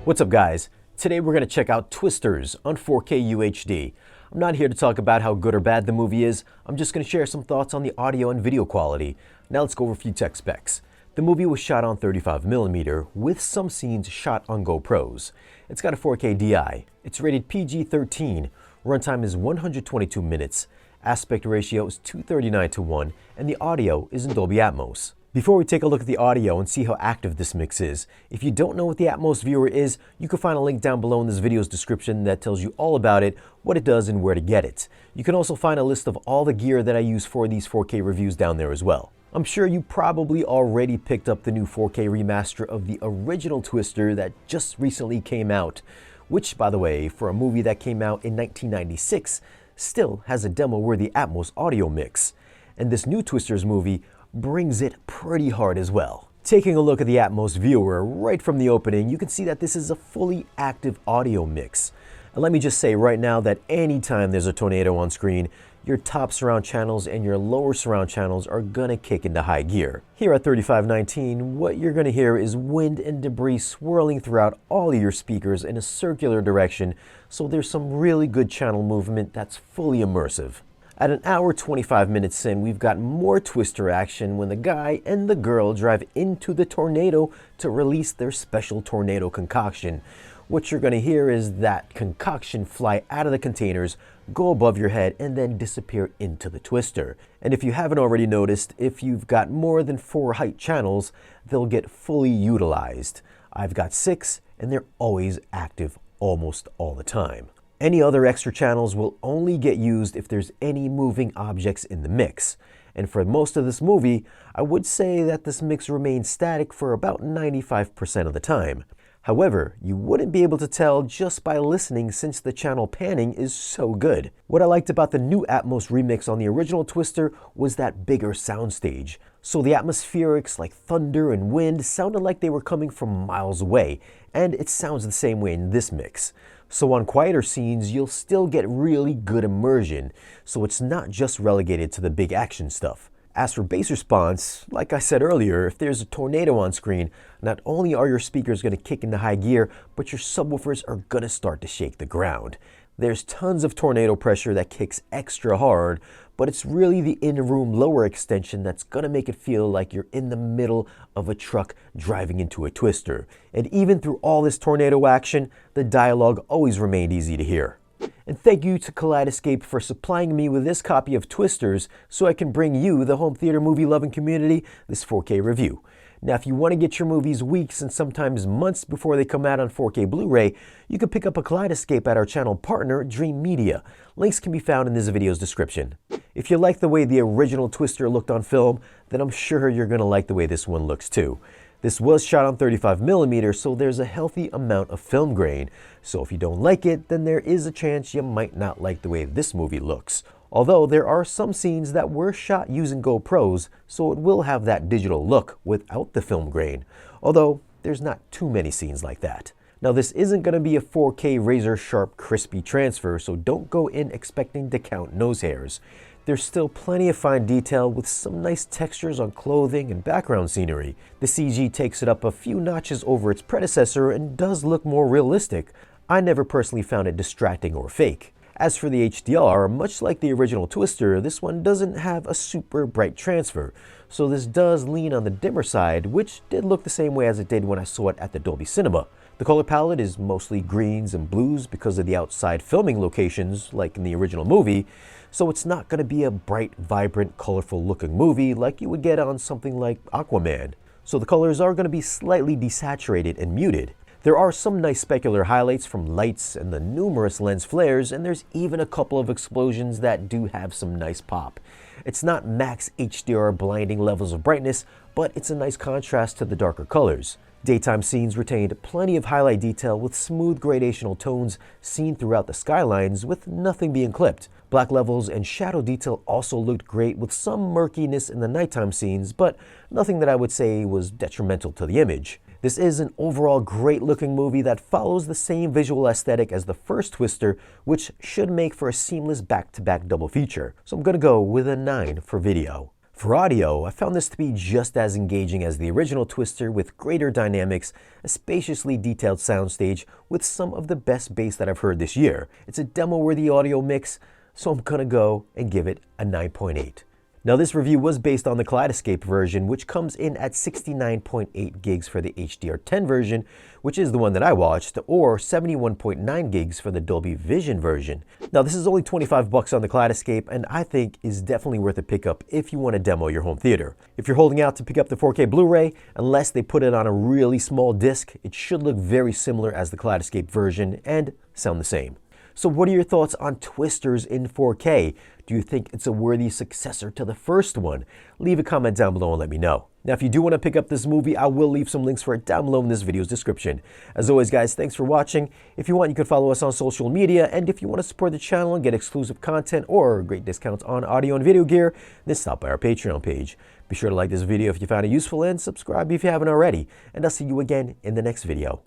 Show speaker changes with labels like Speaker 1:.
Speaker 1: What's up guys? Today we're going to check out Twisters on 4K UHD. I'm not here to talk about how good or bad the movie is, I'm just going to share some thoughts on the audio and video quality. Now let's go over a few tech specs. The movie was shot on 35mm with some scenes shot on GoPros. It's got a 4K DI. It's rated PG-13. Runtime is 122 minutes. Aspect ratio is 239:1 and the audio is in Dolby Atmos. Before we take a look at the audio and see how active this mix is, if you don't know what the Atmos viewer is, you can find a link down below in this video's description that tells you all about it, what it does, and where to get it. You can also find a list of all the gear that I use for these 4K reviews down there as well. I'm sure you probably already picked up the new 4K remaster of the original Twister that just recently came out, which, by the way, for a movie that came out in 1996, still has a demo-worthy Atmos audio mix. And this new Twisters movie brings it pretty hard as well. Taking a look at the Atmos viewer right from the opening, you can see that this is a fully active audio mix. And let me just say right now that anytime there's a tornado on screen, your top surround channels and your lower surround channels are gonna kick into high gear. Here at 3519, what you're gonna hear is wind and debris swirling throughout all of your speakers in a circular direction, so there's some really good channel movement that's fully immersive. At an hour 25 minutes in, we've got more Twister action when the guy and the girl drive into the tornado to release their special tornado concoction. What you're going to hear is that concoction fly out of the containers, go above your head, and then disappear into the Twister. And if you haven't already noticed, if you've got more than 4 height channels, they'll get fully utilized. I've got 6, and they're always active almost all the time. Any other extra channels will only get used if there's any moving objects in the mix. And for most of this movie, I would say that this mix remains static for about 95% of the time. However, you wouldn't be able to tell just by listening since the channel panning is so good. What I liked about the new Atmos remix on the original Twister was that bigger soundstage. So the atmospherics like thunder and wind sounded like they were coming from miles away, and it sounds the same way in this mix. So on quieter scenes, you'll still get really good immersion, so it's not just relegated to the big action stuff. As for bass response, like I said earlier, if there's a tornado on screen, not only are your speakers going to kick into high gear, but your subwoofers are going to start to shake the ground. There's tons of tornado pressure that kicks extra hard, but it's really the in-room lower extension that's going to make it feel like you're in the middle of a truck driving into a Twister. And even through all this tornado action, the dialogue always remained easy to hear. And thank you to Kaleidescape for supplying me with this copy of Twisters so I can bring you, the home theater movie loving community, this 4K review. Now, if you want to get your movies weeks and sometimes months before they come out on 4K Blu-ray, you can pick up a Kaleidescape at our channel partner, Dream Media. Links can be found in this video's description. If you like the way the original Twister looked on film, then I'm sure you're going to like the way this one looks too. This was shot on 35mm, so there's a healthy amount of film grain. So if you don't like it, then there is a chance you might not like the way this movie looks. Although there are some scenes that were shot using GoPros, so it will have that digital look without the film grain. Although there's not too many scenes like that. Now this isn't going to be a 4K razor sharp crispy transfer, so don't go in expecting to count nose hairs. There's still plenty of fine detail with some nice textures on clothing and background scenery. The CG takes it up a few notches over its predecessor and does look more realistic. I never personally found it distracting or fake. As for the HDR, much like the original Twister, this one doesn't have a super bright transfer, so this does lean on the dimmer side, which did look the same way as it did when I saw it at the Dolby Cinema. The color palette is mostly greens and blues because of the outside filming locations, like in the original movie, so it's not going to be a bright, vibrant, colorful looking movie like you would get on something like Aquaman. So the colors are going to be slightly desaturated and muted. There are some nice specular highlights from lights and the numerous lens flares, and there's even a couple of explosions that do have some nice pop. It's not max HDR blinding levels of brightness, but it's a nice contrast to the darker colors. Daytime scenes retained plenty of highlight detail with smooth gradational tones seen throughout the skylines with nothing being clipped. Black levels and shadow detail also looked great with some murkiness in the nighttime scenes, but nothing that I would say was detrimental to the image. This is an overall great looking movie that follows the same visual aesthetic as the first Twister, which should make for a seamless back-to-back double feature. So I'm gonna go with a 9 for video. For audio, I found this to be just as engaging as the original Twister with greater dynamics, a spaciously detailed soundstage with some of the best bass that I've heard this year. It's a demo-worthy audio mix, so I'm gonna go and give it a 9.8. Now this review was based on the Kaleidescape version, which comes in at 69.8 gigs for the HDR10 version, which is the one that I watched, or 71.9 gigs for the Dolby Vision version. Now this is only 25 bucks on the Kaleidescape, and I think is definitely worth a pickup if you want to demo your home theater. If you're holding out to pick up the 4K Blu-ray, unless they put it on a really small disc, it should look very similar as the Kaleidescape version and sound the same. So what are your thoughts on Twisters in 4K? Do you think it's a worthy successor to the first one? Leave a comment down below and let me know. Now, if you do want to pick up this movie, I will leave some links for it down below in this video's description. As always, guys, thanks for watching. If you want, you can follow us on social media. And if you want to support the channel and get exclusive content or great discounts on audio and video gear, then stop by our Patreon page. Be sure to like this video if you found it useful and subscribe if you haven't already. And I'll see you again in the next video.